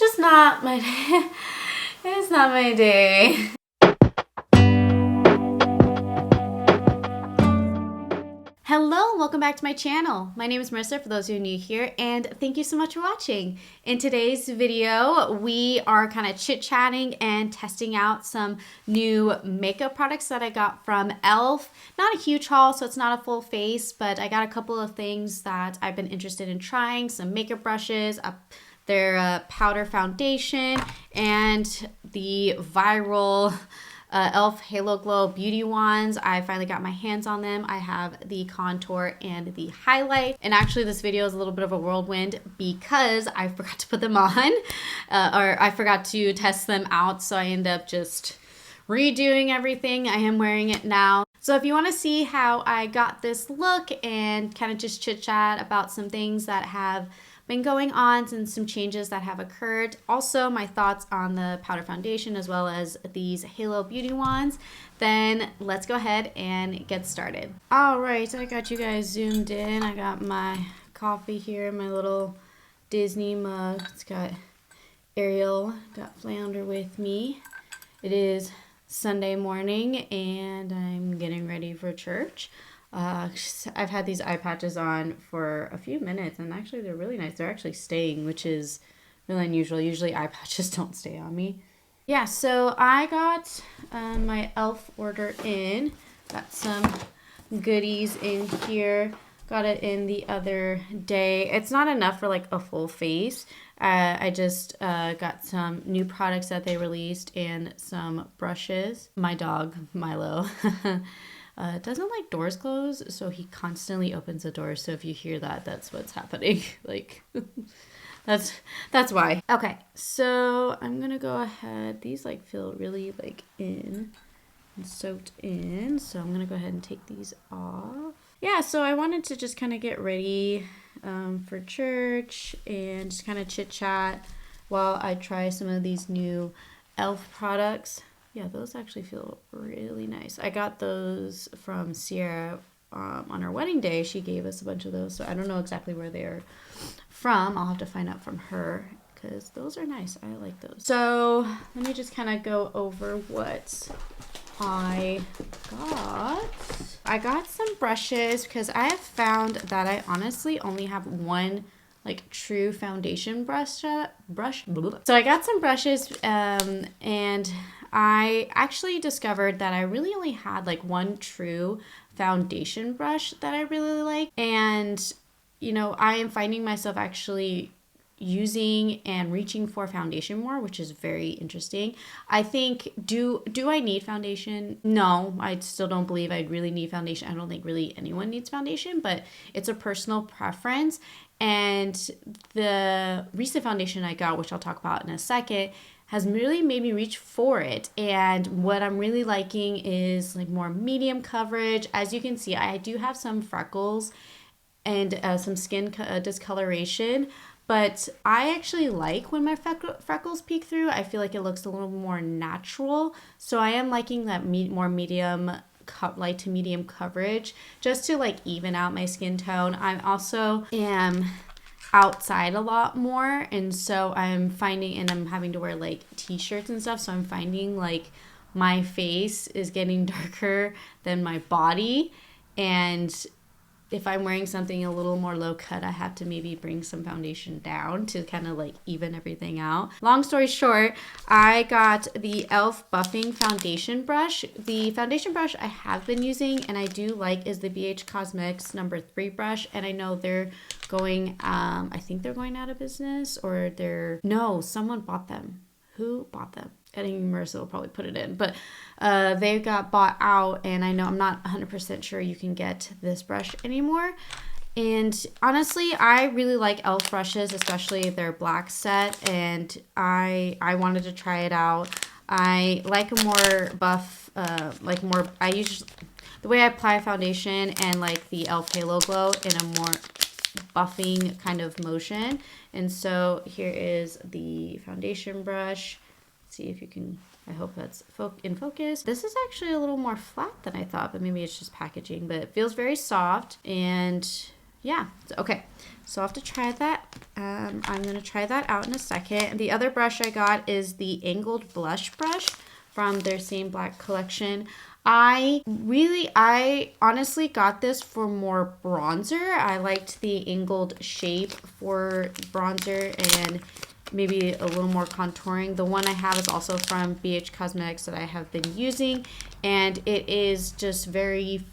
just not my day. It's not my day. Hello, welcome back to my channel. My name is Marissa, for those who are new here, and thank you so much for watching. In today's video, we are kind of chit-chatting and testing out some new makeup products that I got from e.l.f. Not a huge haul, so it's not a full face, but I got a couple of things that I've been interested in trying. Some makeup brushes, their powder foundation, and the viral e.l.f. Halo Glow Beauty Wands. I finally got my hands on them. I have the contour and the highlight. And actually this video is a little bit of a whirlwind because I forgot to put them on or I forgot to test them out. So I end up just redoing everything. I am wearing it now. So if you want to see how I got this look and kind of just chit chat about some things that have been going on and some changes that have occurred. Also, my thoughts on the powder foundation as well as these Halo Beauty Wands. Then let's go ahead and get started. All right, I got you guys zoomed in. I got my coffee here, my little Disney mug. It's got Ariel, got Flounder with me. It is Sunday morning and I'm getting ready for church. I've had these eye patches on for a few minutes and actually they're really nice. They're actually staying, which is really unusual. Usually eye patches don't stay on me. Yeah, so I got my e.l.f. order in. Got some goodies in here. Got it in the other day. It's not enough for like a full face. I just got some new products that they released and some brushes. My dog, Milo, doesn't like doors closed, so he constantly opens the door. So if you hear that, that's what's happening. Like, that's why. Okay, so I'm gonna go ahead. These like feel really like in and soaked in, so I'm gonna go ahead and take these off. Yeah, so I wanted to just kind of get ready for church and just kind of chit chat while I try some of these new e.l.f. products. Yeah, those actually feel really nice. I got those from Sierra on her wedding day. She gave us a bunch of those, so I don't know exactly where they're from. I'll have to find out from her because those are nice. I like those. So let me just kind of go over what I got. I got some brushes because I have found that I honestly only have one like true foundation brush. So I got some brushes and I actually discovered that I really only had like one true foundation brush that I really like. And, you know, I am finding myself actually using and reaching for foundation more, which is very interesting. I think, do I need foundation? No, I still don't believe I really need foundation. I don't think really anyone needs foundation, but it's a personal preference. And the recent foundation I got, which I'll talk about in a second, has really made me reach for it. And what I'm really liking is like more medium coverage. As you can see, I do have some freckles and some skin discoloration, but I actually like when my freckles peek through. I feel like it looks a little more natural. So I am liking that more medium, light to medium coverage just to like even out my skin tone. I also am outside a lot more, and so I'm finding, and I'm having to wear like t-shirts and stuff, so I'm finding like my face is getting darker than my body, and if I'm wearing something a little more low cut, I have to maybe bring some foundation down to kind of like even everything out. Long story short, I got the e.l.f. Buffing Foundation Brush. The foundation brush I have been using and I do like is the BH Cosmetics No. 3 brush. And I know they're going, I think they're going out of business, or no, someone bought them. Who bought them? I think Marissa will probably put it in, but they got bought out, and I know I'm not 100% sure you can get this brush anymore. And honestly, I really like e.l.f. brushes, especially their black set, and I wanted to try it out. I like a more buff, the way I apply foundation and like the e.l.f. Halo Glow in a more buffing kind of motion. And so here is the foundation brush. See if you can, I hope that's in focus. This is actually a little more flat than I thought, but maybe it's just packaging, but it feels very soft. And yeah, okay. So I'll have to try that. I'm going to try that out in a second. And the other brush I got is the Angled Blush Brush from their Same Black collection. I honestly got this for more bronzer. I liked the angled shape for bronzer and maybe a little more contouring. The one I have is also from BH Cosmetics that I have been using, and it is just very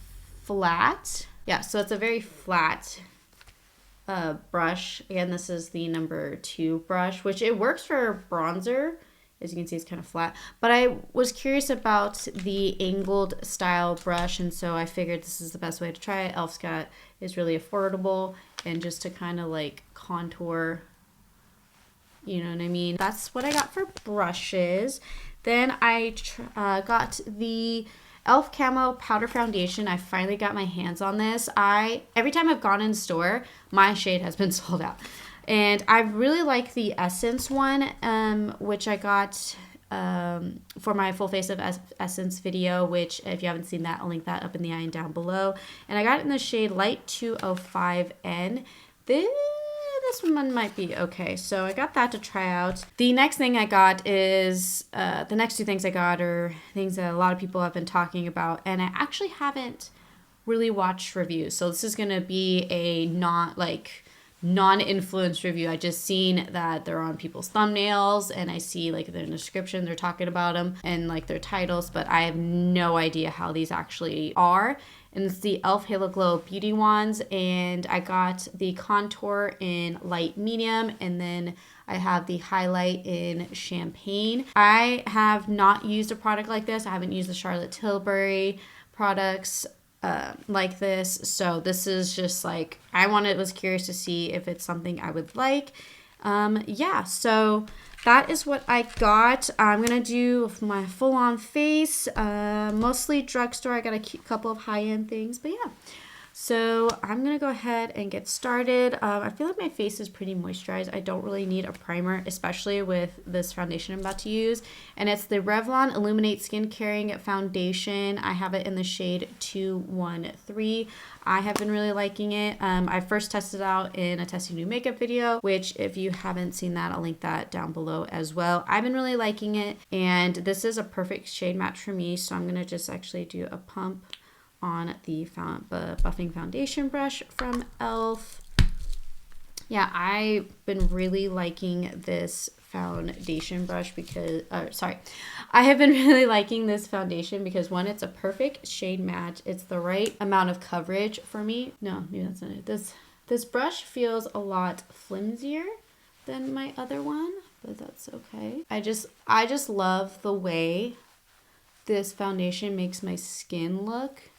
flat. Yeah, so it's a very flat brush. Again, this is the number 2 brush, which it works for bronzer. As you can see, it's kind of flat. But I was curious about the angled style brush, and so I figured this is the best way to try it. e.l.f. Scott is really affordable, and just to kind of like contour, you know what I mean? That's what I got for brushes. Then I got the e.l.f. Camo Powder Foundation. I finally got my hands on this. Every time I've gone in store, my shade has been sold out. And I really like the Essence one, which I got for my full face of Essence video, which if you haven't seen that, I'll link that up in the eye and down below. And I got it in the shade Light 205N. This one might be okay. So I got that to try out. The next thing I got is, the next 2 things I got are things that a lot of people have been talking about. And I actually haven't really watched reviews. So this is going to be a non-influence review. I just seen that they're on people's thumbnails, and I see like their description, they're talking about them and like their titles, but I have no idea how these actually are. And it's the e.l.f. Halo Glow Beauty Wands, and I got the contour in light medium, and then I have the highlight in champagne. I have not used a product like this. I haven't used the Charlotte Tilbury products like this, so this is just like was curious to see if it's something I would like. Yeah, so that is what I got. I'm gonna do my full-on face, mostly drugstore. I got a couple of high-end things, but yeah. So I'm going to go ahead and get started. I feel like my face is pretty moisturized. I don't really need a primer, especially with this foundation I'm about to use. And it's the Revlon Illuminate Skin Caring Foundation. I have it in the shade 213. I have been really liking it. I first tested it out in a testing new makeup video, which if you haven't seen that, I'll link that down below as well. I've been really liking it, and this is a perfect shade match for me. So I'm going to just actually do a pump on the buffing foundation brush from e.l.f. Yeah, I've been really liking this foundation brush because, I have been really liking this foundation because, one, it's a perfect shade match. It's the right amount of coverage for me. No, maybe that's not it. This brush feels a lot flimsier than my other one, but that's okay. I just love the way this foundation makes my skin look.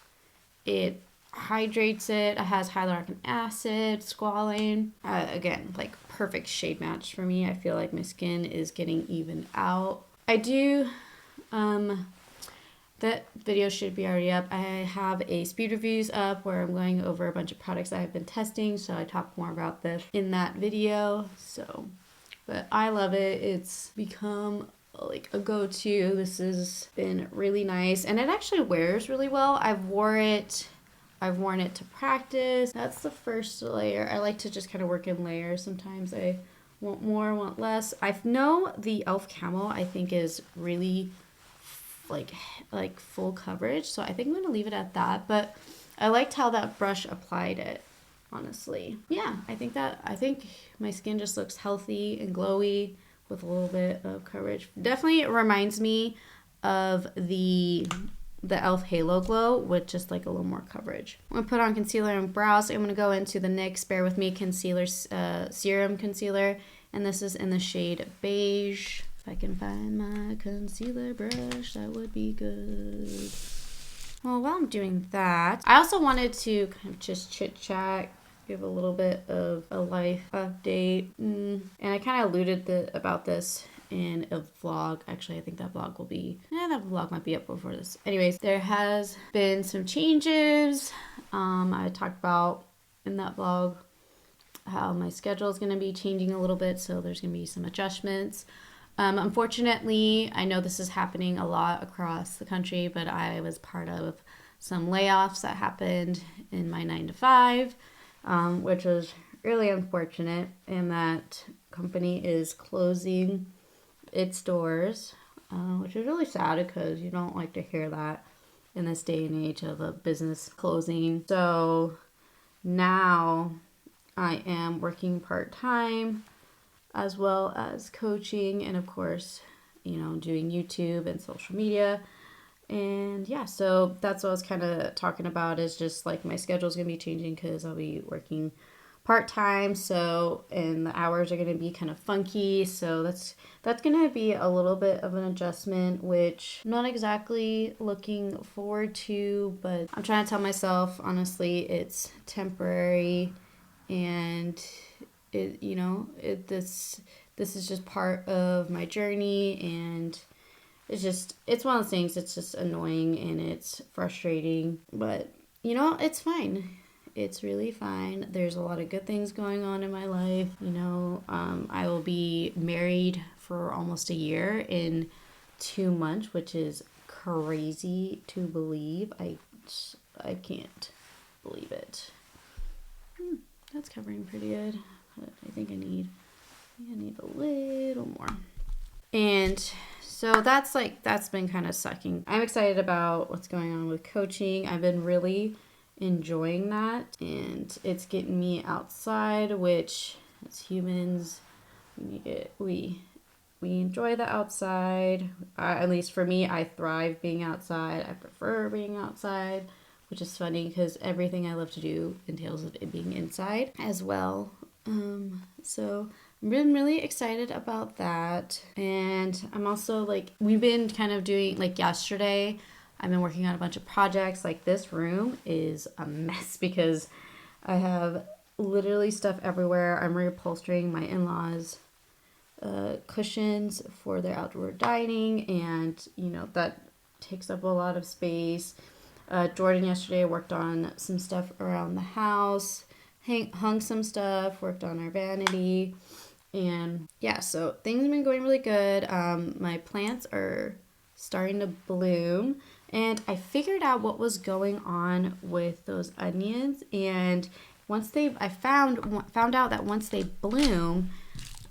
It hydrates it. It has hyaluronic acid, squalane. Again, like perfect shade match for me. I feel like my skin is getting evened out. I do, that video should be already up. I have a speed reviews up where I'm going over a bunch of products I've been testing. So I talk more about this in that video. But I love it. It's become like a go-to. This has been really nice, and it actually wears really well. I've worn it to practice. That's the first layer. I like to just kind of work in layers. Sometimes I want more, want less. I know the e.l.f. Camo I think is really like full coverage, so I think I'm gonna leave it at that. But I liked how that brush applied it, honestly. Yeah, I think my skin just looks healthy and glowy with a little bit of coverage. Definitely reminds me of the e.l.f. Halo Glow with just like a little more coverage. I'm gonna put on concealer and brows. I'm gonna go into the NYX Bare With Me concealer, serum concealer, and this is in the shade beige. If I can find my concealer brush, that would be good. Well, while I'm doing that, I also wanted to kind of just chit chat, give a little bit of a life update. And I kind of alluded about this in a vlog. Actually, I think that vlog might be up before this. Anyways, there has been some changes. I talked about in that vlog how my schedule is going to be changing a little bit, so there's going to be some adjustments. Unfortunately, I know this is happening a lot across the country, but I was part of some layoffs that happened in my 9 to 5. which was really unfortunate. And that company is closing its doors, which is really sad because you don't like to hear that in this day and age of a business closing. So now I am working part-time as well as coaching and of course, doing YouTube and social media. And yeah, so that's what I was kind of talking about, is just like my schedule's going to be changing because I'll be working part-time, so and the hours are going to be kind of funky, so that's going to be a little bit of an adjustment, which I'm not exactly looking forward to, but I'm trying to tell myself honestly it's temporary, and this is just part of my journey, and it's one of those things. It's just annoying and it's frustrating, but it's fine. It's really fine. There's a lot of good things going on in my life. I will be married for almost a year in 2 months, which is crazy to believe. I can't believe it. That's covering pretty good, but I think I need a little more. And so that's been kind of sucking. I'm excited about what's going on with coaching. I've been really enjoying that, and it's getting me outside, which as humans we enjoy the outside. At least for me, I thrive being outside. I prefer being outside, which is funny because everything I love to do entails of it being inside as well. So I'm really excited about that. And I'm also we've been kind of doing, yesterday, I've been working on a bunch of projects. This room is a mess because I have literally stuff everywhere. I'm reupholstering my in-laws' cushions for their outdoor dining, and that takes up a lot of space. Jordan yesterday worked on some stuff around the house, hung some stuff, worked on our vanity, and yeah, so things have been going really good. My plants are starting to bloom, and I figured out what was going on with those onions, and I found out that once they bloom,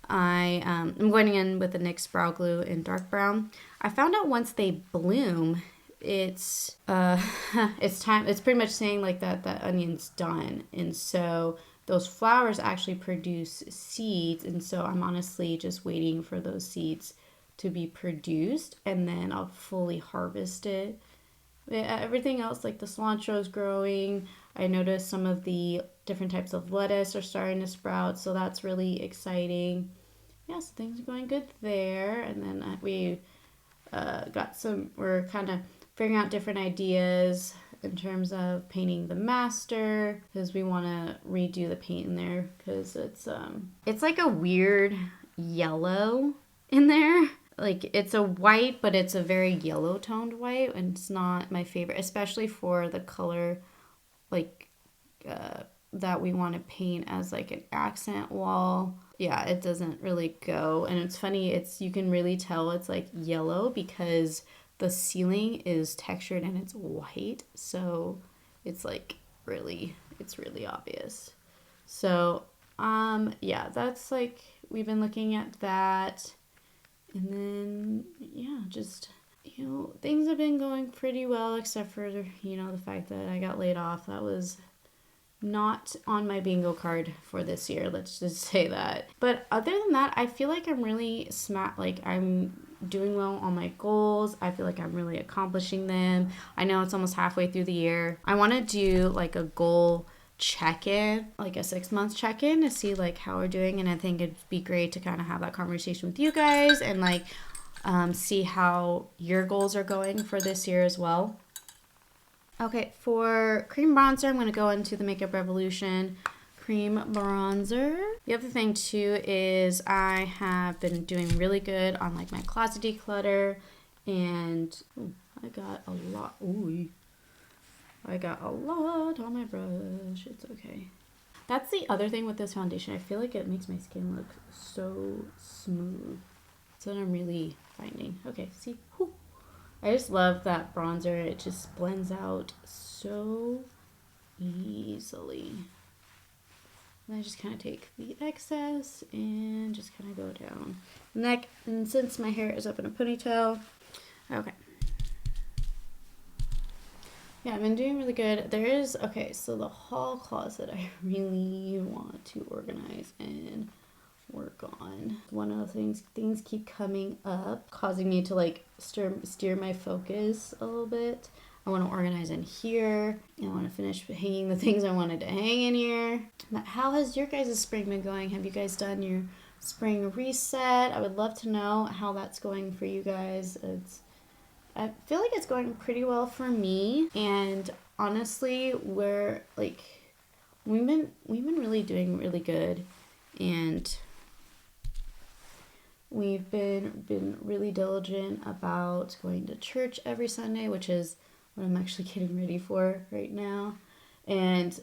I'm going in with the NYX Brow Glue in dark brown. I found out once they bloom, it's it's time. It's pretty much saying that onion's done, and so those flowers actually produce seeds, and so I'm honestly just waiting for those seeds to be produced, and then I'll fully harvest it. Everything else, like the cilantro, is growing. I noticed some of the different types of lettuce are starting to sprout, so that's really exciting. Yeah, so things are going good there. And then we're kind of figuring out different ideas in terms of painting the master, because we want to redo the paint in there because it's like a weird yellow in there. It's a white, but it's a very yellow toned white, and it's not my favorite, especially for the color that we want to paint as an accent wall. Yeah, it doesn't really go. And it's funny, you can really tell it's yellow because the ceiling is textured and it's white, so it's really obvious. So yeah, that's we've been looking at that. And then yeah, just things have been going pretty well, except for the fact that I got laid off. That was not on my bingo card for this year, let's just say that. But other than that, I feel like I'm really I'm doing well on my goals. I feel like I'm really accomplishing them. I know it's almost halfway through the year. I want to do a goal check-in, a 6-month check-in, to see how we're doing, and I think it'd be great to kind of have that conversation with you guys and see how your goals are going for this year as well. Okay, for cream bronzer, I'm going to go into the Makeup Revolution cream bronzer. The other thing too is I have been doing really good on my closet declutter, and I got a lot. Ooh, I got a lot on my brush. It's okay. That's the other thing with this foundation. I feel like it makes my skin look so smooth. That's what I'm really finding. Okay, see? Whew. I just love that bronzer. It just blends out so easily. And I just kind of take the excess and just kind of go down the neck. And since my hair is up in a ponytail, okay. Yeah, I've been doing really good. There is, okay, so the hall closet I really want to organize and work on. One of the things keep coming up, causing me to like steer my focus a little bit. I want to organize in here. I want to finish hanging the things I wanted to hang in here. But how has your guys' spring been going? Have you guys done your spring reset? I would love to know how that's going for you guys. I feel like it's going pretty well for me, and honestly, we've been really doing really good, and we've been really diligent about going to church every Sunday, which is what I'm actually getting ready for right now. And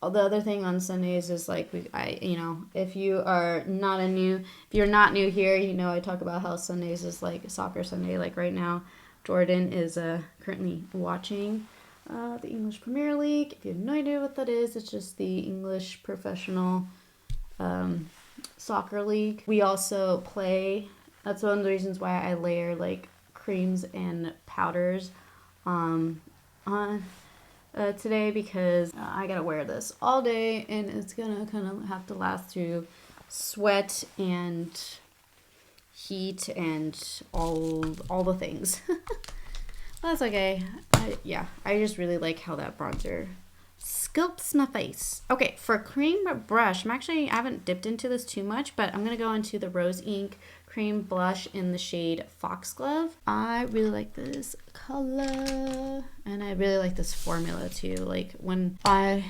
the other thing on Sundays is like if you're not new here, I talk about how Sundays is like soccer Sunday. Like right now, Jordan is currently watching the English Premier League. If you have no idea what that is, it's just the English professional soccer league. We also play. That's one of the reasons why I layer like creams and powders on today, because I gotta wear this all day and it's gonna kind of have to last through sweat and heat and all the things. That's okay. I just really like how that bronzer sculpts my face. Okay, for cream brush, I haven't dipped into this too much, but I'm gonna go into the Rose Ink cream blush in the shade Foxglove. I really like this color, and I really like this formula too. Like when I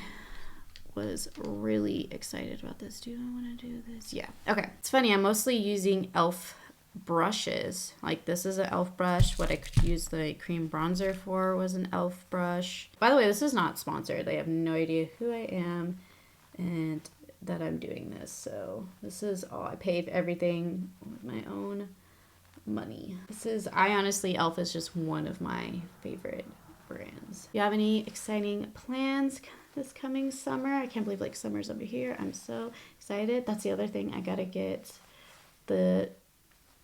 was really excited about this. Do I want to do this? Yeah. Okay. It's funny. I'm mostly using e.l.f. brushes. Like this is an e.l.f. brush. What I could use the cream bronzer for was an e.l.f. brush. By the way, this is not sponsored. They have no idea who I am and that I'm doing this. So this is all. I paid everything with my own money. e.l.f. is just one of my favorite brands. You have any exciting plans this coming summer? I can't believe like summer's over here. I'm so excited. That's the other thing. I gotta get the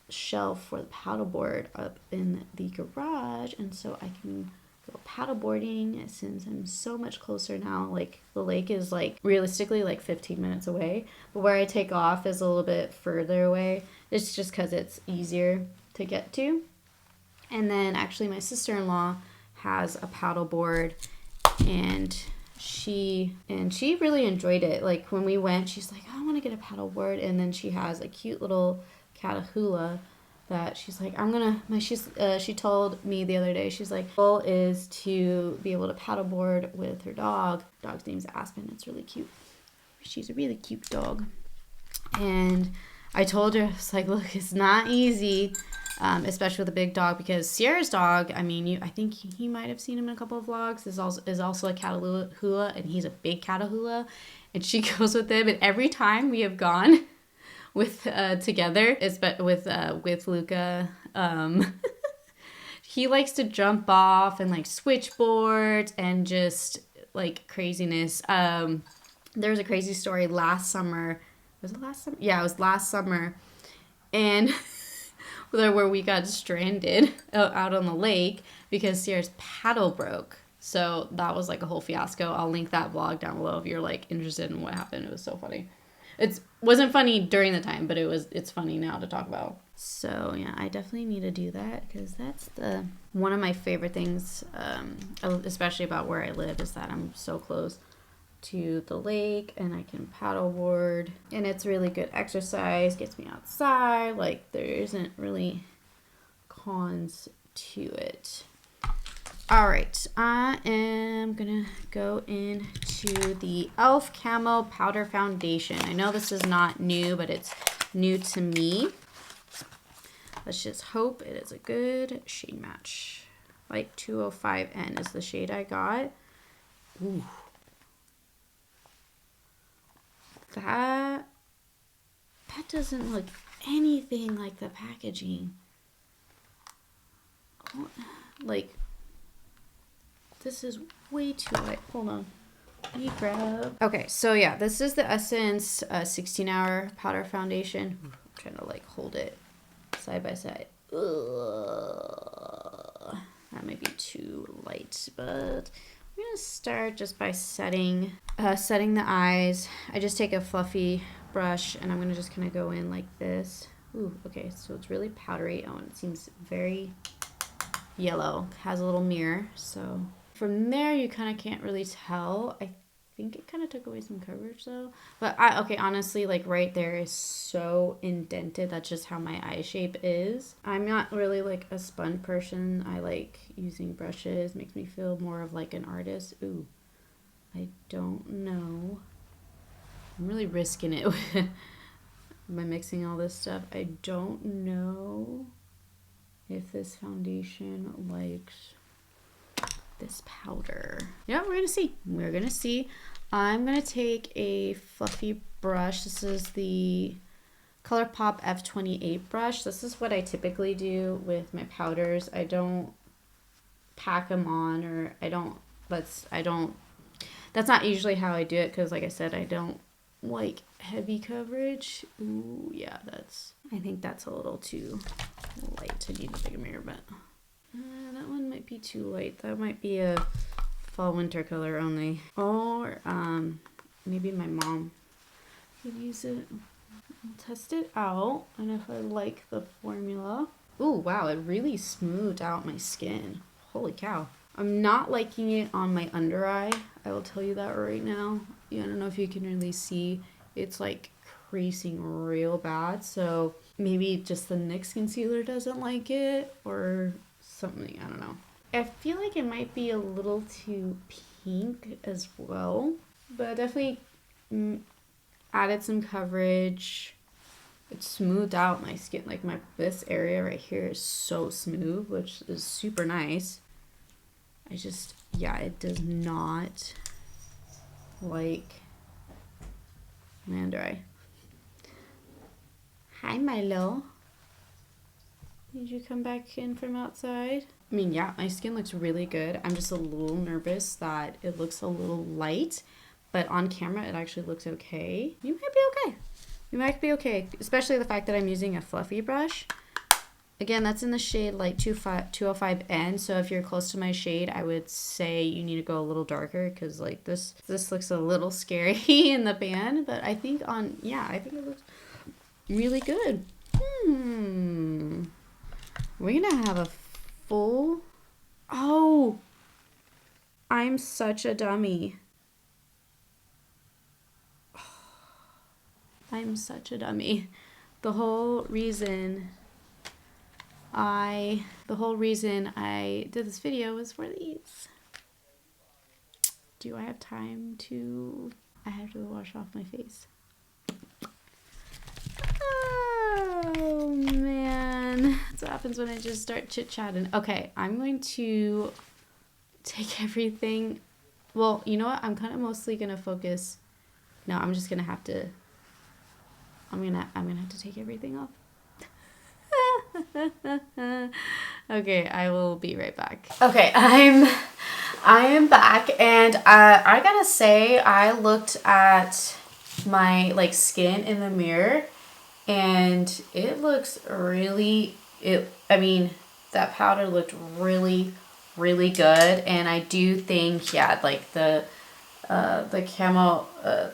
shelf for the paddleboard up in the garage, and so I can go paddleboarding since I'm so much closer now. Like the lake is like realistically like 15 minutes away, but where I take off is a little bit further away. It's just because it's easier to get to. And then actually my sister-in-law has a paddleboard, and she really enjoyed it. Like when we went, she's like, I want to get a paddleboard, and then she has a cute little Catahoula that she's like, she told me the other day, she's like, goal is to be able to paddleboard with her dog. Dog's name's Aspen. It's really cute. She's a really cute dog. And I told her, it's like, look, it's not easy, especially with a big dog, because Sierra's dog, I think he might have seen him in a couple of vlogs, is also a Catahoula, and he's a big Catahoula, and she goes with him, and every time we have gone with together, with Luca, he likes to jump off and like switchboards and just like craziness. There was a crazy story last summer. Was it last summer? Yeah, it was last summer, and where we got stranded out on the lake because Sierra's paddle broke. So that was like a whole fiasco. I'll link that vlog down below if you're like interested in what happened. It was so funny. It wasn't funny during the time, but it's funny now to talk about. So yeah, I definitely need to do that, because that's one of my favorite things, especially about where I live, is that I'm so close to the lake and I can paddleboard, and it's really good exercise, gets me outside. Like there isn't really cons to it. All right, I am gonna go into the e.l.f. Camo Powder Foundation. I know this is not new, but it's new to me. Let's just hope it is a good shade match. Like 205N is the shade I got. Ooh. That doesn't look anything like the packaging. Like, this is way too light. Hold on. Grwm. Okay, so yeah, this is the Essence 16-hour powder foundation. I'm trying to like hold it side by side. Ugh. That might be too light, but I'm gonna start just by setting the eyes. I just take a fluffy brush and I'm gonna just kind of go in like this. Ooh, okay, so it's really powdery. Oh, and it seems very yellow. It has a little mirror, so from there you kind of can't really tell. I think it kind of took away some coverage though. But okay, honestly, like right there is so indented. That's just how my eye shape is. I'm not really like a sponge person. I like using brushes. Makes me feel more of like an artist. Ooh, I don't know. I'm really risking it by mixing all this stuff. I don't know if this foundation likes this powder. Yeah, we're gonna see. We're gonna see. I'm gonna take a fluffy brush. This is the ColourPop F28 brush. This is what I typically do with my powders. I don't pack them on, or that's not usually how I do it, because like I said, I don't like heavy coverage. Ooh, yeah, I think that's a little too light. I need a bigger mirror, but that one might be too light. That might be a fall winter color only. Or maybe my mom could use it. I'll test it out, and if I like the formula. Ooh, wow, it really smoothed out my skin. Holy cow. I'm not liking it on my under eye. I will tell you that right now. Yeah, I don't know if you can really see. It's like creasing real bad. So maybe just the NYX concealer doesn't like it, or something. I don't know. I feel like it might be a little too pink as well, but definitely added some coverage. It smoothed out my skin. Like this area right here is so smooth, which is super nice. It does not like my under eye. Hi, Milo. Did you come back in from outside? I mean, yeah, my skin looks really good. I'm just a little nervous that it looks a little light, but on camera it actually looks okay. You might be okay. You might be okay, especially the fact that I'm using a fluffy brush. Again, that's in the shade like 205N, so if you're close to my shade, I would say you need to go a little darker, because like this looks a little scary in the pan, but I think I think it looks really good. We're gonna have a full... Oh! I'm such a dummy. I'm such a dummy. The whole reason I did this video was for these. Do I have time to... I have to wash off my face. Oh man, that's what happens when I just start chit-chatting. Okay, I'm going to take everything. Well, you know what? I'm kind of mostly gonna focus. No, I'm just gonna have to. I'm gonna have to take everything off. Okay, I will be right back. Okay, I am back, and I gotta say, I looked at my like skin in the mirror, and it looks really, I mean, that powder looked really, really good. And I do think, yeah, like the camo,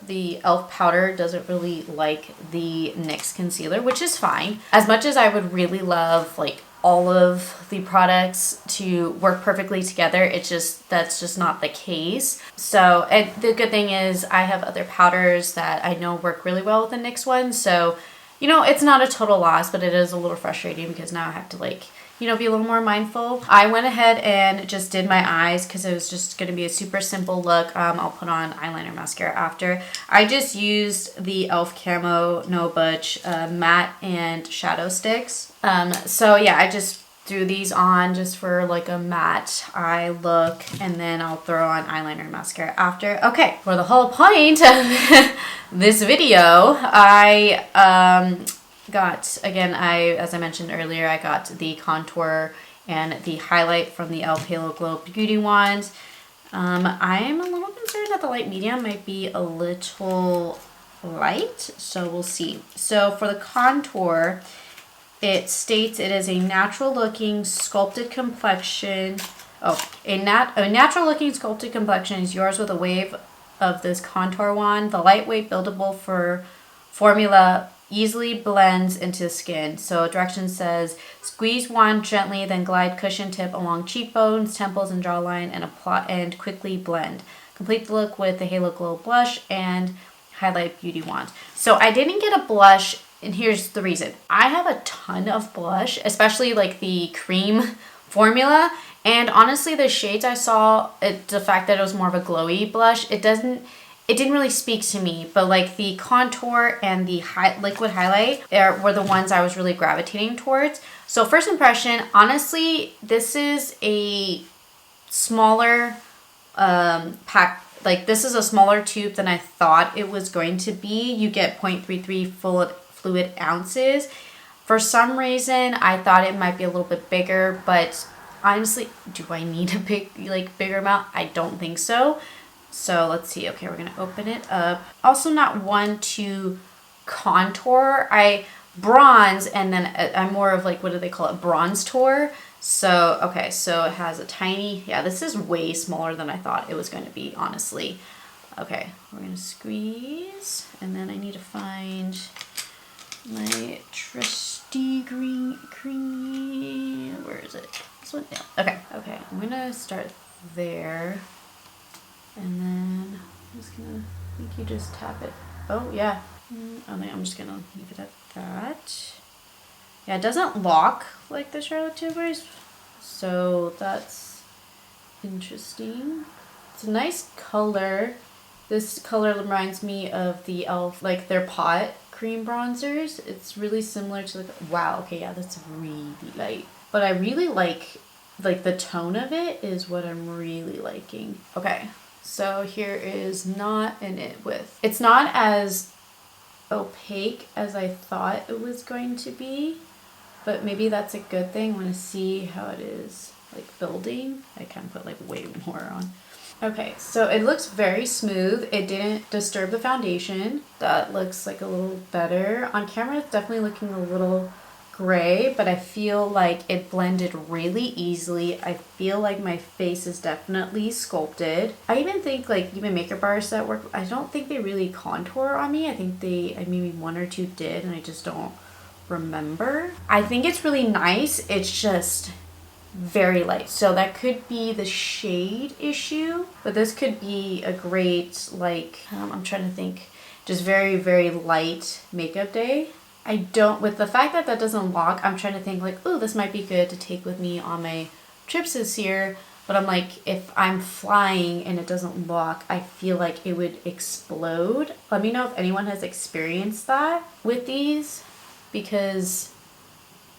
the e.l.f. powder doesn't really like the NYX concealer, which is fine. As much as I would really love like all of the products to work perfectly together, that's just not the case. So, and the good thing is I have other powders that I know work really well with the NYX one. So, you know, it's not a total loss, but it is a little frustrating because now I have to like, you know, be a little more mindful. I went ahead and just did my eyes because it was just going to be a super simple look. I'll put on eyeliner mascara after. I just used the e.l.f. Camo No Budge matte and shadow sticks. So yeah, I just threw these on just for like a matte eye look, and then I'll throw on eyeliner and mascara after. Okay, for the whole point of this video, I got, again, as I mentioned earlier, I got the contour and the highlight from the e.l.f. Halo Glow Beauty Wand. I am a little concerned that the light medium might be a little light, so we'll see. So for the contour, it states it is a natural looking sculpted complexion. Oh, a natural looking sculpted complexion is yours with a wave of this contour wand. The lightweight buildable formula easily blends into the skin. So direction says squeeze wand gently, then glide cushion tip along cheekbones, temples, and jawline, and apply and quickly blend. Complete the look with the Halo Glow blush and highlight beauty wand. So I didn't get a blush, and here's the reason. I have a ton of blush, especially like the cream formula, and honestly the shades I saw, the fact that it was more of a glowy blush, it didn't really speak to me, but like the contour and the liquid highlight were the ones I was really gravitating towards. So first impression, honestly, this is a smaller pack. Like this is a smaller tube than I thought it was going to be. You get 0.33 fluid ounces. For some reason, I thought it might be a little bit bigger, but honestly, do I need a bigger amount? I don't think so. So let's see. Okay, we're gonna open it up. Also not one to contour. I bronze, and then I'm more of like, what do they call it? Bronze tour. So, okay, so it has a tiny, yeah, this is way smaller than I thought it was going to be, honestly. Okay, we're gonna squeeze, and then I need to find my trusty creamy, where is it? This one, yeah, okay, I'm gonna start there. And then I'm just gonna, I think you just tap it. Oh yeah. I'm just gonna leave it at that. Yeah, it doesn't lock like the Charlotte Tilbury's, so that's interesting. It's a nice color. This color reminds me of the e.l.f., like their pot cream bronzers. It's really similar to like, wow, okay, yeah, that's really light. But I really like the tone of it is what I'm really liking. Okay. So here is not an it with. It's not as opaque as I thought it was going to be, but maybe that's a good thing. I want to see how it is like building. I kind of put like way more on. Okay, so it looks very smooth. It didn't disturb the foundation. That looks like a little better. On camera, it's definitely looking a little gray, but I feel like it blended really easily. I feel like my face is definitely sculpted. I even think like even makeup artists that work, I don't think they really contour on me. I think maybe one or two did, and I just don't remember. I think it's really nice. It's just very light. So that could be the shade issue, but this could be a great like, I'm trying to think, just very, very light makeup day. With the fact that doesn't lock, I'm trying to think like, oh, this might be good to take with me on my trips this year. But I'm like, if I'm flying and it doesn't lock, I feel like it would explode. Let me know if anyone has experienced that with these, because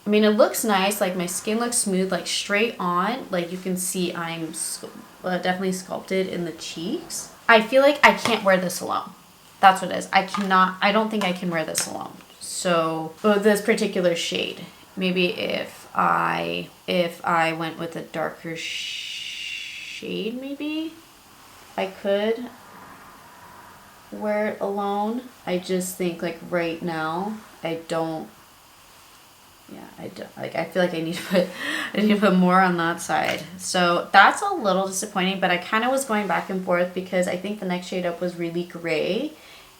I mean, it looks nice. Like my skin looks smooth, like straight on. Like you can see I'm definitely sculpted in the cheeks. I feel like I can't wear this alone. That's what it is. I don't think I can wear this alone. So, this particular shade, maybe if I went with a darker shade, maybe I could wear it alone. I just think like right now, I don't like, I feel like I need to put more on that side. So that's a little disappointing, but I kind of was going back and forth because I think the next shade up was really gray,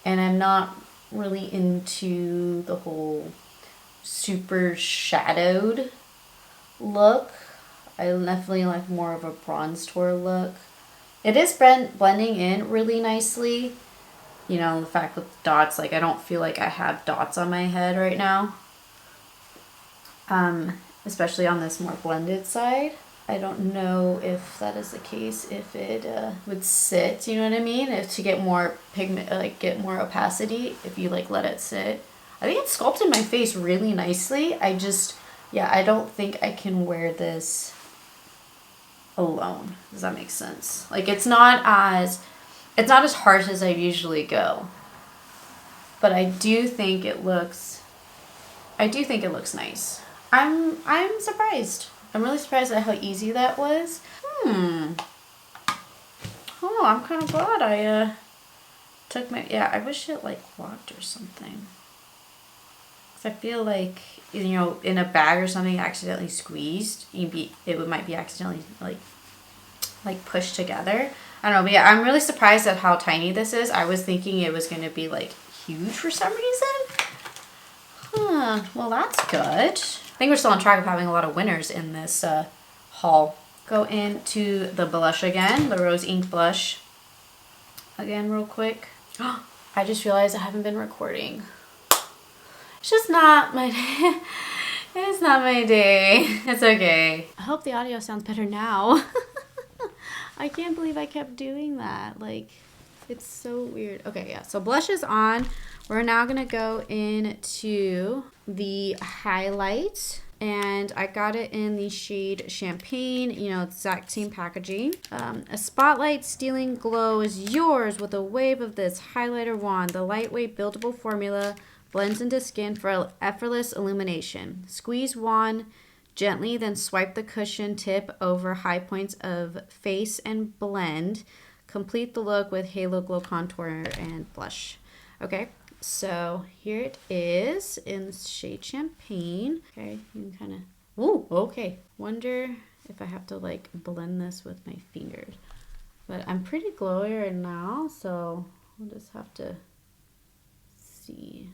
and I'm not really into the whole super shadowed look. I definitely like more of a bronze tour look. It is blending in really nicely. You know, the fact with dots, like I don't feel like I have dots on my head right now. Especially on this more blended side. I don't know if that is the case, if it would sit, you know what I mean? If to get more pigment, like get more opacity, if you like let it sit. I think it sculpted my face really nicely. I don't think I can wear this alone. Does that make sense? Like it's not as harsh as I usually go. But I do think it looks nice. I'm surprised. I'm really surprised at how easy that was. Oh, I'm kind of glad I took my, yeah, I wish it like locked or something. Cause I feel like, you know, in a bag or something accidentally squeezed, it might be accidentally like pushed together. I don't know, but yeah, I'm really surprised at how tiny this is. I was thinking it was gonna be like huge for some reason. Huh, well that's good. I think we're still on track of having a lot of winners in this haul. Go into the blush again, the Rose Ink blush. Again, real quick. I just realized I haven't been recording. It's just not my day. It's not my day. It's okay. I hope the audio sounds better now. I can't believe I kept doing that. Like, it's so weird. Okay, yeah, so blush is on. We're now gonna go into the highlight. And I got it in the shade Champagne, you know, exact same packaging. A spotlight stealing glow is yours with a wave of this highlighter wand. The lightweight buildable formula blends into skin for effortless illumination. Squeeze wand gently, then swipe the cushion tip over high points of face and blend. Complete the look with Halo Glow Contour and Blush. Okay. So here it is in shade Champagne. Okay, you can kind of, ooh, okay. Wonder if I have to like blend this with my fingers. But I'm pretty glowy right now, so we'll just have to see.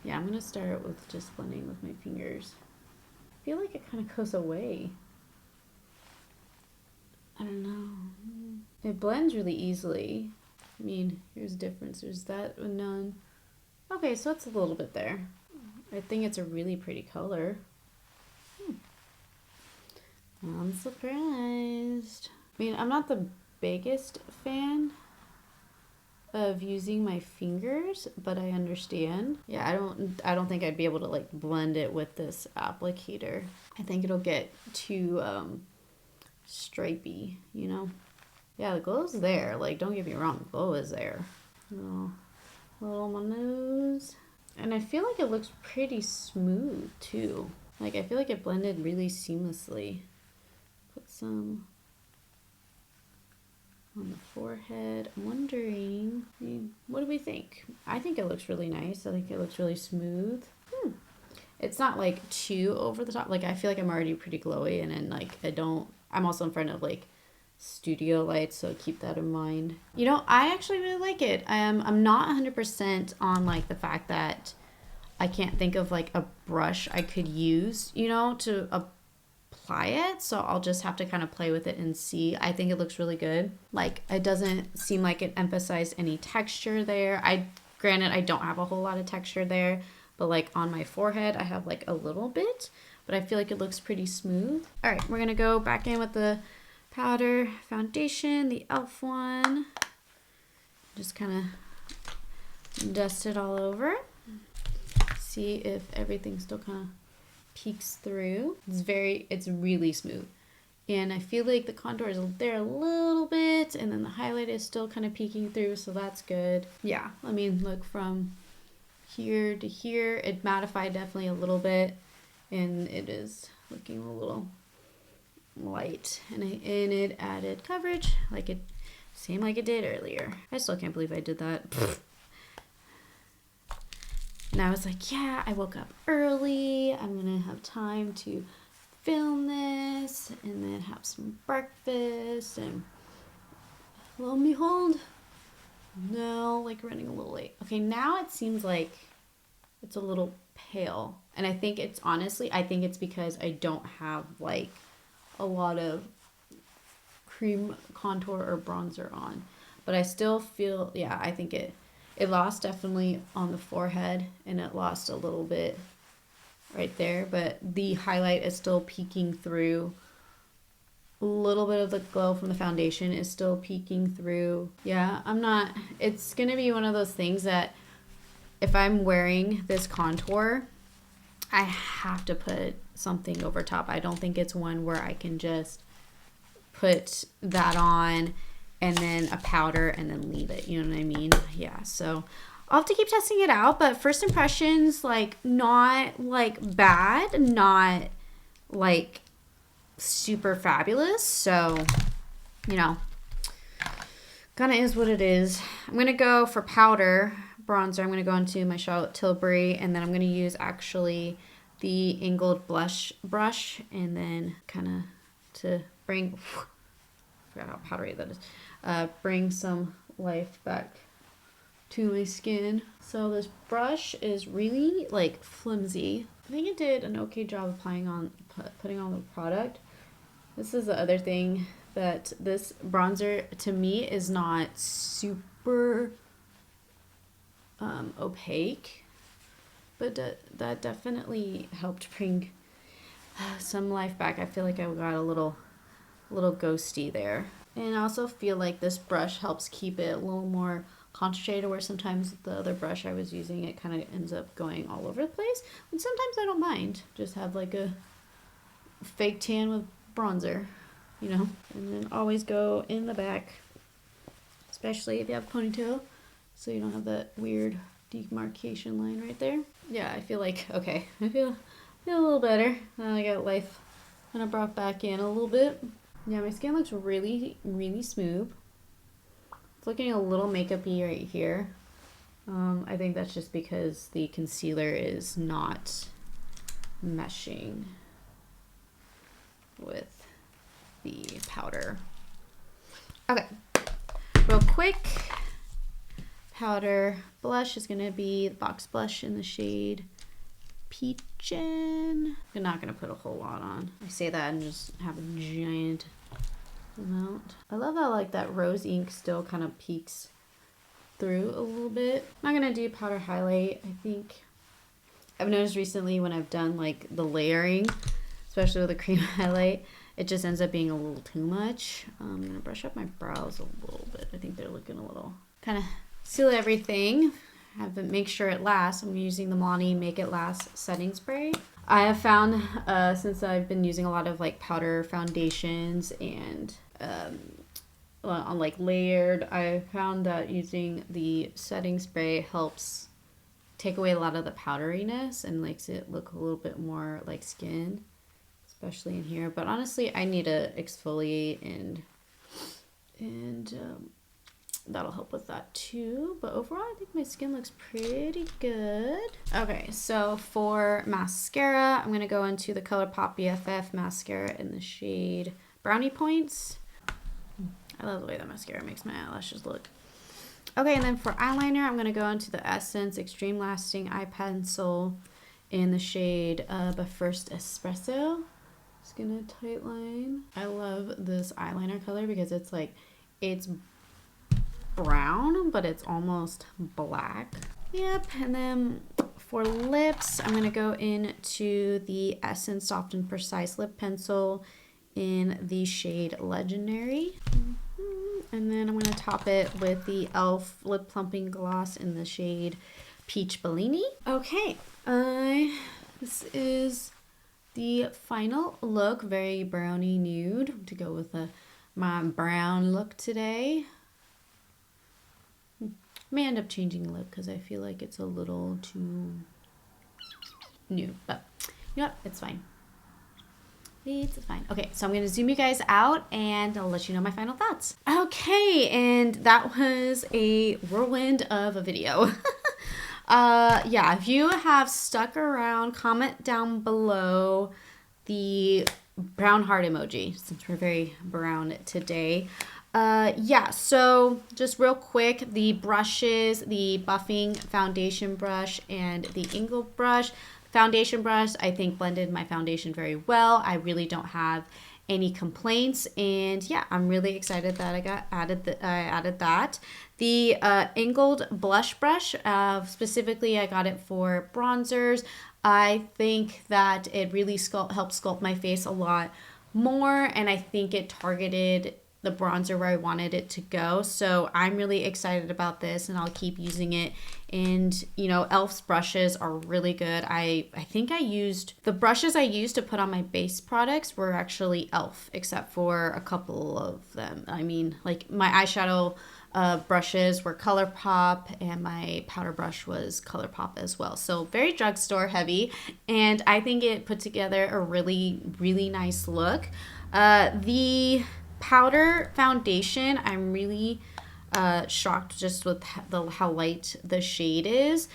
Yeah, I'm gonna start with just blending with my fingers. I feel like it kind of goes away. I don't know. It blends really easily. I mean, here's a difference. There's that and none. Okay, so it's a little bit there. I think it's a really pretty color. I'm surprised. I mean, I'm not the biggest fan of using my fingers, but I understand. Yeah, I don't think I'd be able to like blend it with this applicator. I think it'll get too stripey, you know? Yeah, the glow's there. Like, don't get me wrong, the glow is there. A little on my nose. And I feel like it looks pretty smooth, too. Like, I feel like it blended really seamlessly. Put some on the forehead. I'm wondering, I mean, what do we think? I think it looks really nice. I think it looks really smooth. It's not, like, too over the top. Like, I feel like I'm already pretty glowy, and then, like, I'm also in front of, like, studio lights, so keep that in mind. You know, I actually really like it. I'm not 100% on like the fact that I can't think of like a brush I could use, you know, to apply it, so I'll just have to kind of play with it and see. I think it looks really good. Like, it doesn't seem like it emphasized any texture there. Granted, I don't have a whole lot of texture there, but like on my forehead I have like a little bit, but I feel like it looks pretty smooth. All right, we're gonna go back in with the powder foundation, the e.l.f. one. Just kind of dust it all over. See if everything still kind of peeks through. It's really smooth. And I feel like the contour is there a little bit, and then the highlight is still kind of peeking through, so that's good. Yeah, I mean, look from here to here. It mattified definitely a little bit, and it is looking a little light, and it added coverage same like it did earlier. I still can't believe I did that. And I was like, yeah, I woke up early, I'm gonna have time to film this and then have some breakfast, and lo and behold, no, like running a little late. Okay, now it seems like it's a little pale, and I think it's because I don't have like a lot of cream contour or bronzer on, but I still feel, yeah, I think it lost definitely on the forehead, and it lost a little bit right there, but the highlight is still peeking through. A little bit of the glow from the foundation is still peeking through. Yeah, it's gonna be one of those things that if I'm wearing this contour, I have to put something over top. I don't think it's one where I can just put that on and then a powder and then leave it, you know what I mean? Yeah, so I'll have to keep testing it out, but first impressions, like, not like bad, not like super fabulous. So, you know, Kind of is what it is. I'm going to go for powder bronzer. I'm going to go into my Charlotte Tilbury, and then I'm going to use actually the angled blush brush, and then kind of to bring, I forgot how powdery that is, bring some life back to my skin. So this brush is really like flimsy. I think it did an okay job of putting on the product. This is the other thing, that this bronzer to me is not super opaque, but that definitely helped bring some life back. I feel like I got a little ghosty there. And I also feel like this brush helps keep it a little more concentrated, where sometimes the other brush I was using, it kind of ends up going all over the place. And sometimes I don't mind. Just have like a fake tan with bronzer, you know. And then always go in the back, especially if you have a ponytail, so you don't have that weird demarcation line right there. Yeah, I feel like, okay, I feel a little better. Now I got life kind of brought back in a little bit. Yeah, my skin looks really, really smooth. It's looking a little makeup-y right here. I think that's just because the concealer is not meshing with the powder. Okay, real quick, powder blush is going to be the Box Blush in the shade Peachin'. I'm not going to put a whole lot on. I say that and just have a giant amount. I love how like that rose ink still kind of peeks through a little bit. I'm not going to do powder highlight. I think I've noticed recently when I've done like the layering, especially with a cream highlight, it just ends up being a little too much. I'm going to brush up my brows a little bit. I think they're looking a little, kind of seal everything. Have to make sure it lasts. I'm using the Milani Make It Last setting spray. I have found, since I've been using a lot of like powder foundations and on like layered, I found that using the setting spray helps take away a lot of the powderiness and makes it look a little bit more like skin, especially in here. But honestly, I need to exfoliate and that'll help with that too. But overall, I think my skin looks pretty good. Okay, so for mascara, I'm gonna go into the ColourPop BFF mascara in the shade Brownie Points. I love the way that mascara makes my eyelashes look. Okay, and then for eyeliner, I'm gonna go into the Essence Extreme Lasting Eye Pencil in the shade But First Espresso. Just gonna tight line. I love this eyeliner color because it's like, it's brown, but it's almost black. Yep, and then for lips, I'm gonna go into the Essence Soft and Precise Lip Pencil in the shade Legendary. And then I'm gonna top it with the e.l.f. Lip Plumping Gloss in the shade Peach Bellini. Okay, this is the final look, very browny nude to go with my brown look today. May end up changing the look because I feel like it's a little too nude, but you know what? It's fine. It's fine. Okay, so I'm going to zoom you guys out and I'll let you know my final thoughts. Okay, and that was a whirlwind of a video. Yeah, if you have stuck around, comment down below the brown heart emoji since we're very brown today. Yeah, so just real quick, the brushes, the buffing foundation brush and the angled brush. Foundation brush, I think, blended my foundation very well. I really don't have any complaints, and yeah, I'm really excited that I added that. The angled blush brush, specifically I got it for bronzers. I think that it really helped sculpt my face a lot more, and I think it targeted the bronzer where I wanted it to go. So I'm really excited about this and I'll keep using it. And you know, e.l.f.'s brushes are really good. I think the brushes I used to put on my base products were actually e.l.f. except for a couple of them. I mean, like my eyeshadow brushes were ColourPop and my powder brush was ColourPop as well. So very drugstore heavy, and I think it put together a really, really nice look. The powder foundation, I'm really shocked just with how light the shade is.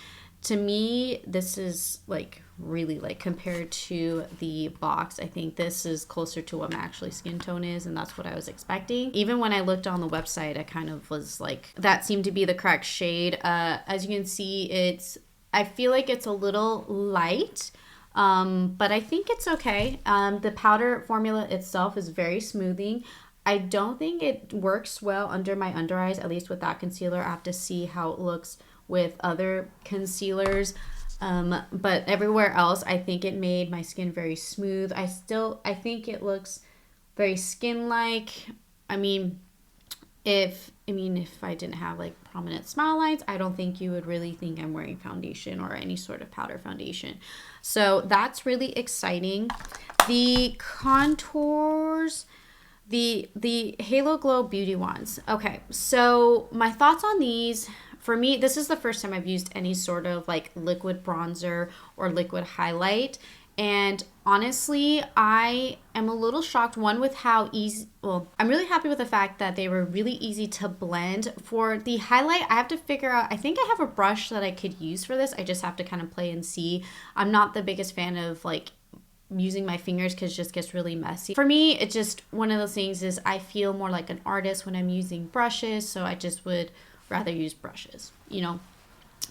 To me, this is like really light compared to the box. I think this is closer to what my actually skin tone is, and that's what I was expecting. Even when I looked on the website, I kind of was like, that seemed to be the correct shade. As you can see, I feel like it's a little light, but I think it's okay. The powder formula itself is very smoothing. I don't think it works well under my under eyes, at least with that concealer. I have to see how it looks with other concealers. But everywhere else, I think it made my skin very smooth. I think it looks very skin-like. I mean, if I didn't have like prominent smile lines, I don't think you would really think I'm wearing foundation or any sort of powder foundation. So that's really exciting. The contours, the Halo Glow Beauty Wands. Okay, so my thoughts on these. For me, this is the first time I've used any sort of like liquid bronzer or liquid highlight. And honestly, I am a little shocked, one, with how easy, well, I'm really happy with the fact that they were really easy to blend. For the highlight, I have to figure out, I think I have a brush that I could use for this. I just have to kind of play and see. I'm not the biggest fan of like using my fingers because it just gets really messy. For me, it's just one of those things is I feel more like an artist when I'm using brushes, so I just would rather use brushes, you know.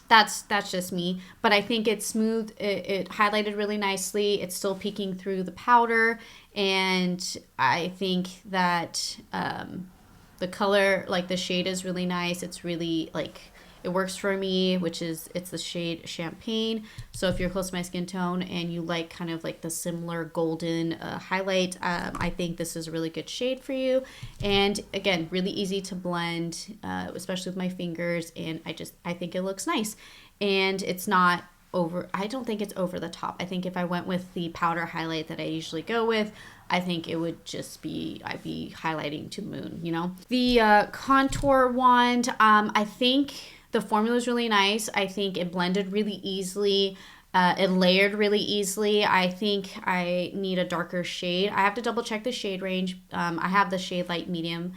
That's just me, but I think it's smooth. It highlighted really nicely. It's still peeking through the powder, and I think that the color, like the shade, is really nice. It's really like, it works for me, it's the shade Champagne. So if you're close to my skin tone and you like kind of like the similar golden highlight, I think this is a really good shade for you. And again, really easy to blend, especially with my fingers. And I think it looks nice. And it's not over, I don't think it's over the top. I think if I went with the powder highlight that I usually go with, I think it would just be, I'd be highlighting to the moon, you know. The contour wand, I think the formula is really nice. I think it blended really easily. It layered really easily. I think I need a darker shade. I have to double check the shade range. I have the shade light medium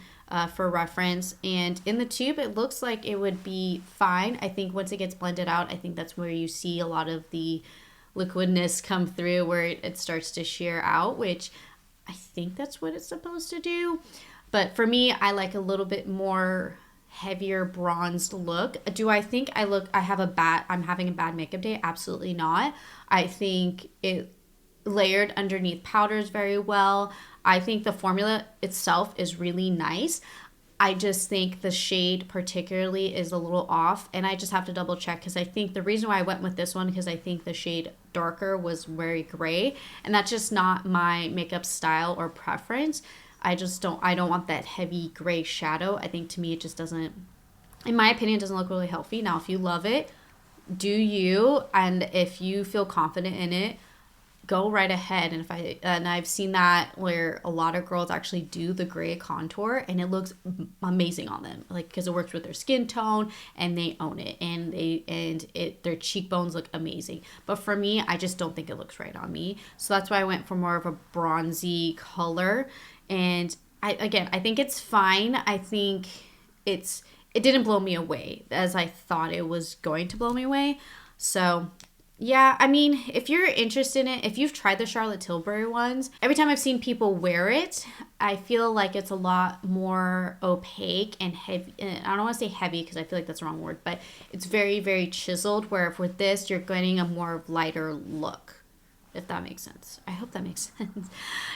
for reference. And in the tube, it looks like it would be fine. I think once it gets blended out, I think that's where you see a lot of the liquidness come through, where it starts to sheer out, which I think that's what it's supposed to do. But for me, I like a little bit more heavier bronzed look. Do I think I'm having a bad makeup day? Absolutely not. I think it layered underneath powders very well. I think the formula itself is really nice. I just think the shade particularly is a little off, and I just have to double check, because I think the reason why I went with this one, because I think the shade darker was very gray, and that's just not my makeup style or preference. I don't want that heavy gray shadow. I think to me it just doesn't, in my opinion, doesn't look really healthy. Now, if you love it, do you, and if you feel confident in it, go right ahead. And I've seen that where a lot of girls actually do the gray contour, and it looks amazing on them, like, because it works with their skin tone and they own it, and their cheekbones look amazing. But for me, I just don't think it looks right on me. So that's why I went for more of a bronzy color. And I think it's fine. I think it didn't blow me away as I thought it was going to blow me away. So yeah, I mean, if you're interested in it, if you've tried the Charlotte Tilbury ones, every time I've seen people wear it, I feel like it's a lot more opaque and heavy. I don't want to say heavy because I feel like that's the wrong word, but it's very, very chiseled, where if with this, you're getting a more lighter look, if that makes sense. I hope that makes sense.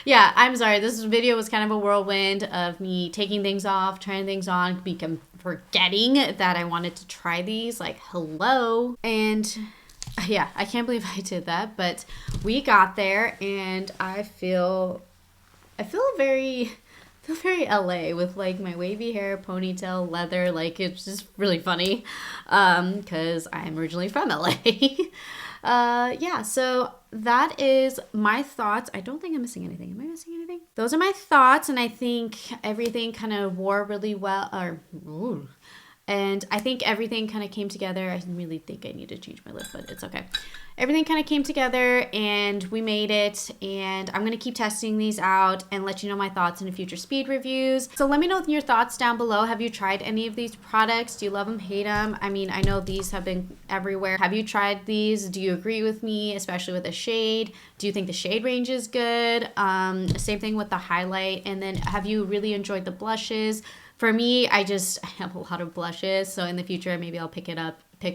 Yeah, I'm sorry. This video was kind of a whirlwind of me taking things off, trying things on, forgetting that I wanted to try these. Like, hello. And yeah, I can't believe I did that, but we got there, and I feel very LA with like my wavy hair, ponytail, leather. Like, it's just really funny because I'm originally from LA. Yeah, so that is my thoughts. I don't think I'm missing anything. Am I missing anything? Those are my thoughts, and I think everything kind of wore really well, And I think everything kind of came together. I really think I need to change my lip, but it's okay. Everything kind of came together and we made it, and I'm going to keep testing these out and let you know my thoughts in future speed reviews. So let me know your thoughts down below. Have you tried any of these products? Do you love them, hate them? I mean, I know these have been everywhere. Have you tried these? Do you agree with me, especially with the shade? Do you think the shade range is good? Same thing with the highlight. And then have you really enjoyed the blushes? For me, I have a lot of blushes, so in the future maybe I'll pick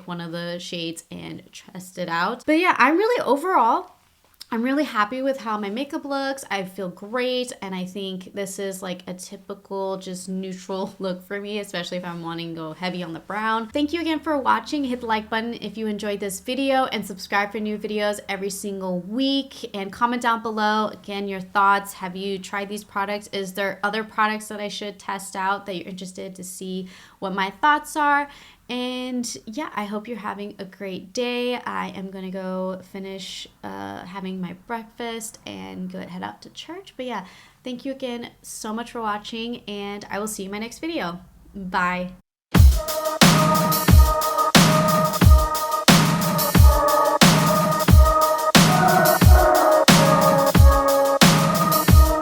one of the shades and test it out. But yeah, I'm really happy with how my makeup looks. I feel great, and I think this is like a typical just neutral look for me, especially if I'm wanting to go heavy on the brown. Thank you again for watching. Hit the like button if you enjoyed this video, and subscribe for new videos every single week, and comment down below again your thoughts. Have you tried these products? Is there other products that I should test out that you're interested to see what my thoughts are? And yeah, I hope you're having a great day. I am gonna go finish having my breakfast and head out to church. But yeah, thank you again so much for watching, and I will see you in my next video. Bye.